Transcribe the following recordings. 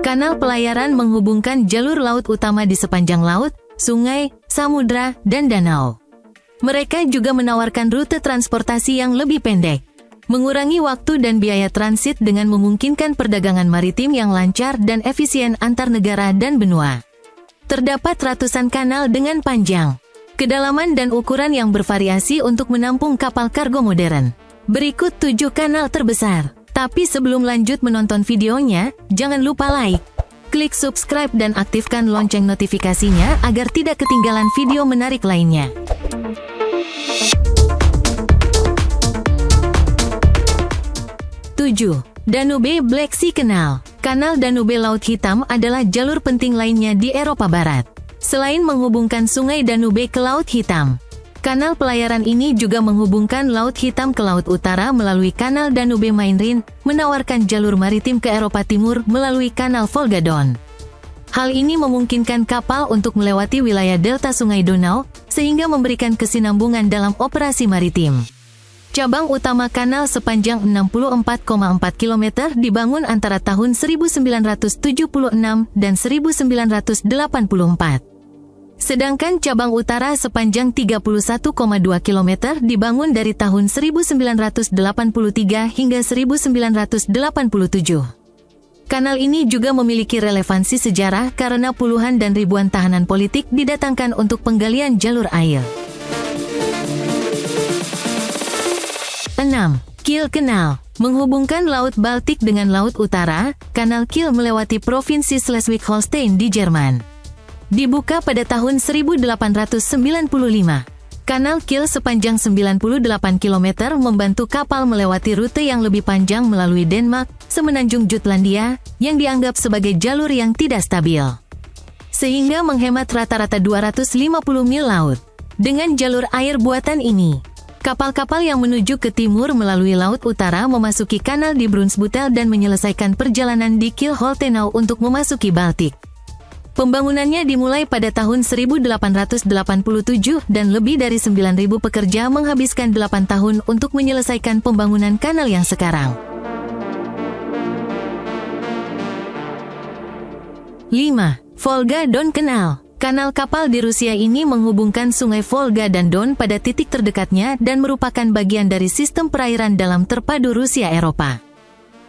Kanal pelayaran menghubungkan jalur laut utama di sepanjang laut, sungai, samudra, dan danau. Mereka juga menawarkan rute transportasi yang lebih pendek, mengurangi waktu dan biaya transit dengan memungkinkan perdagangan maritim yang lancar dan efisien antar negara dan benua. Terdapat ratusan kanal dengan panjang, kedalaman dan ukuran yang bervariasi untuk menampung kapal kargo modern. Berikut 7 kanal terbesar. Tapi sebelum lanjut menonton videonya, jangan lupa like, klik subscribe dan aktifkan lonceng notifikasinya agar tidak ketinggalan video menarik lainnya. 7. Danube Black Sea Canal. Kanal Danube Laut Hitam adalah jalur penting lainnya di Eropa Barat. Selain menghubungkan sungai Danube ke Laut Hitam, kanal pelayaran ini juga menghubungkan Laut Hitam ke Laut Utara melalui Kanal Danube Main-Rhin, menawarkan jalur maritim ke Eropa Timur melalui Kanal Volga-Don. Hal ini memungkinkan kapal untuk melewati wilayah delta Sungai Donau, sehingga memberikan kesinambungan dalam operasi maritim. Cabang utama kanal sepanjang 64,4 km dibangun antara tahun 1976 dan 1984. Sedangkan cabang utara sepanjang 31,2 km dibangun dari tahun 1983 hingga 1987. Kanal ini juga memiliki relevansi sejarah karena puluhan dan ribuan tahanan politik didatangkan untuk penggalian jalur air. 6. Kiel Canal. Menghubungkan Laut Baltik dengan Laut Utara, Kanal Kiel melewati Provinsi Schleswig-Holstein di Jerman. Dibuka pada tahun 1895. Kanal Kiel sepanjang 98 km membantu kapal melewati rute yang lebih panjang melalui Denmark, semenanjung Jutlandia, yang dianggap sebagai jalur yang tidak stabil, sehingga menghemat rata-rata 250 mil laut. Dengan jalur air buatan ini, kapal-kapal yang menuju ke timur melalui Laut Utara memasuki kanal di Brunsbüttel dan menyelesaikan perjalanan di Kiel-Holtenau untuk memasuki Baltik. Pembangunannya dimulai pada tahun 1887 dan lebih dari 9.000 pekerja menghabiskan 8 tahun untuk menyelesaikan pembangunan kanal yang sekarang. 5. Volga-Don Canal. Kanal kapal di Rusia ini menghubungkan sungai Volga dan Don pada titik terdekatnya dan merupakan bagian dari sistem perairan dalam terpadu Rusia-Eropa.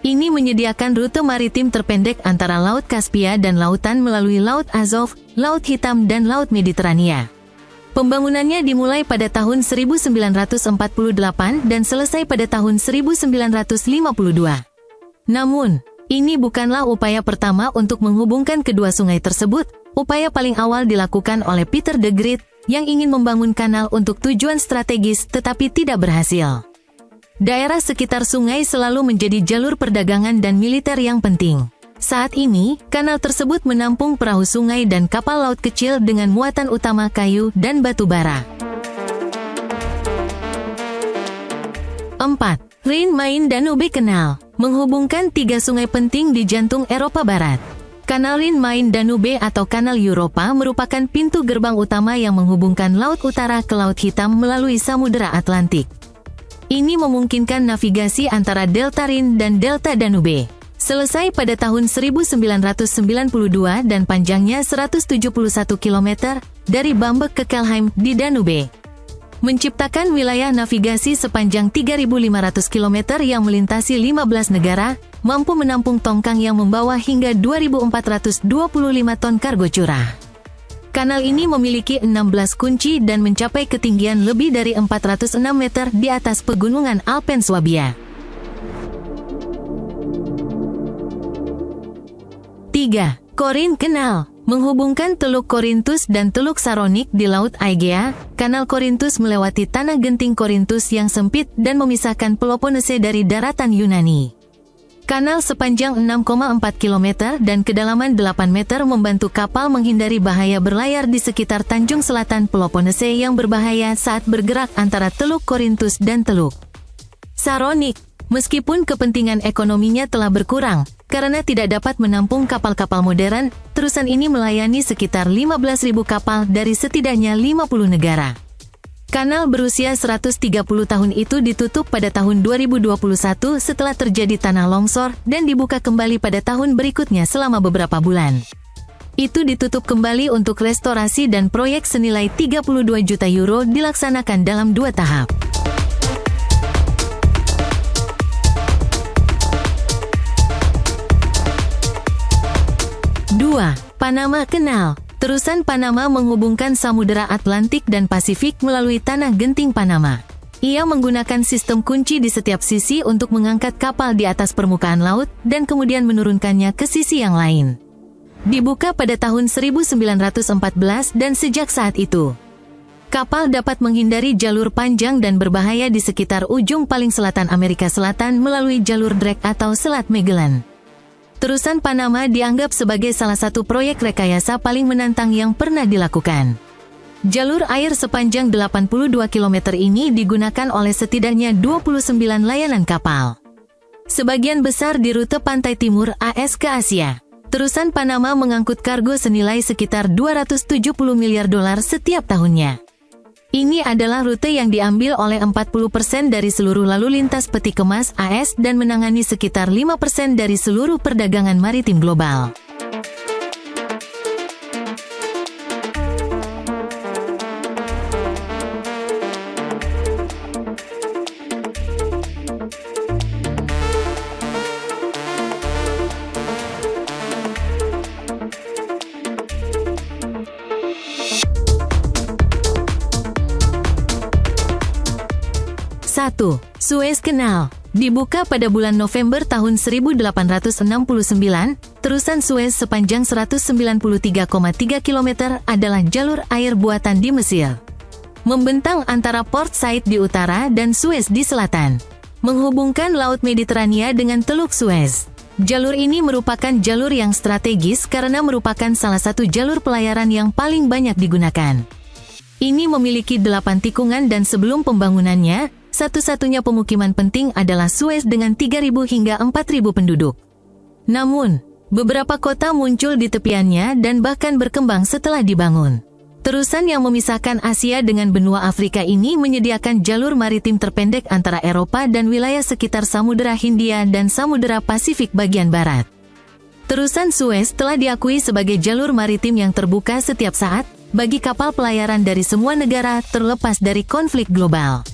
Ini menyediakan rute maritim terpendek antara Laut Kaspia dan lautan melalui Laut Azov, Laut Hitam dan Laut Mediterania. Pembangunannya dimulai pada tahun 1948 dan selesai pada tahun 1952. Namun, ini bukanlah upaya pertama untuk menghubungkan kedua sungai tersebut. Upaya paling awal dilakukan oleh Peter de Groot yang ingin membangun kanal untuk tujuan strategis tetapi tidak berhasil. Daerah sekitar sungai selalu menjadi jalur perdagangan dan militer yang penting. Saat ini, kanal tersebut menampung perahu sungai dan kapal laut kecil dengan muatan utama kayu dan batu bara. 4. Rhin-Main-Danube Canal. Menghubungkan 3 sungai penting di jantung Eropa Barat. Kanal Rhin-Main-Danube atau Kanal Europa merupakan pintu gerbang utama yang menghubungkan Laut Utara ke Laut Hitam melalui Samudera Atlantik. Ini memungkinkan navigasi antara Delta Rhin dan Delta Danube. Selesai pada tahun 1992 dan panjangnya 171 km dari Bamberg ke Kelheim di Danube, menciptakan wilayah navigasi sepanjang 3.500 km yang melintasi 15 negara, mampu menampung tongkang yang membawa hingga 2.425 ton kargo curah. Kanal ini memiliki 16 kunci dan mencapai ketinggian lebih dari 406 meter di atas pegunungan Alpen Swabia. 3. Korin Canal. Menghubungkan Teluk Korintus dan Teluk Saronik di Laut Aegea, Kanal Korintus melewati tanah genting Korintus yang sempit dan memisahkan Peloponnese dari daratan Yunani. Kanal sepanjang 6,4 km dan kedalaman 8 meter membantu kapal menghindari bahaya berlayar di sekitar Tanjung Selatan Peloponnese yang berbahaya saat bergerak antara Teluk Korintus dan Teluk Saronik. Meskipun kepentingan ekonominya telah berkurang, karena tidak dapat menampung kapal-kapal modern, terusan ini melayani sekitar 15.000 kapal dari setidaknya 50 negara. Kanal berusia 130 tahun itu ditutup pada tahun 2021 setelah terjadi tanah longsor dan dibuka kembali pada tahun berikutnya selama beberapa bulan. Itu ditutup kembali untuk restorasi dan proyek senilai 32 juta euro dilaksanakan dalam 2 tahap. Panama Canal. Terusan Panama menghubungkan Samudera Atlantik dan Pasifik melalui Tanah Genting Panama. Ia menggunakan sistem kunci di setiap sisi untuk mengangkat kapal di atas permukaan laut dan kemudian menurunkannya ke sisi yang lain. Dibuka pada tahun 1914 dan sejak saat itu, kapal dapat menghindari jalur panjang dan berbahaya di sekitar ujung paling selatan Amerika Selatan melalui jalur Drake atau Selat Magellan. Terusan Panama dianggap sebagai salah satu proyek rekayasa paling menantang yang pernah dilakukan. Jalur air sepanjang 82 km ini digunakan oleh setidaknya 29 layanan kapal. Sebagian besar di rute pantai timur AS ke Asia. Terusan Panama mengangkut kargo senilai sekitar 270 miliar dolar setiap tahunnya. Ini adalah rute yang diambil oleh 40% dari seluruh lalu lintas peti kemas AS dan menangani sekitar 5% dari seluruh perdagangan maritim global. Suez Canal. Dibuka pada bulan November tahun 1869, terusan Suez sepanjang 193,3 km adalah jalur air buatan di Mesir. Membentang antara Port Said di utara dan Suez di selatan. Menghubungkan Laut Mediterania dengan Teluk Suez. Jalur ini merupakan jalur yang strategis karena merupakan salah satu jalur pelayaran yang paling banyak digunakan. Ini memiliki 8 tikungan dan sebelum pembangunannya, satu-satunya pemukiman penting adalah Suez dengan 3.000 hingga 4.000 penduduk. Namun, beberapa kota muncul di tepiannya dan bahkan berkembang setelah dibangun. Terusan yang memisahkan Asia dengan benua Afrika ini menyediakan jalur maritim terpendek antara Eropa dan wilayah sekitar Samudera Hindia dan Samudera Pasifik bagian barat. Terusan Suez telah diakui sebagai jalur maritim yang terbuka setiap saat bagi kapal pelayaran dari semua negara terlepas dari konflik global.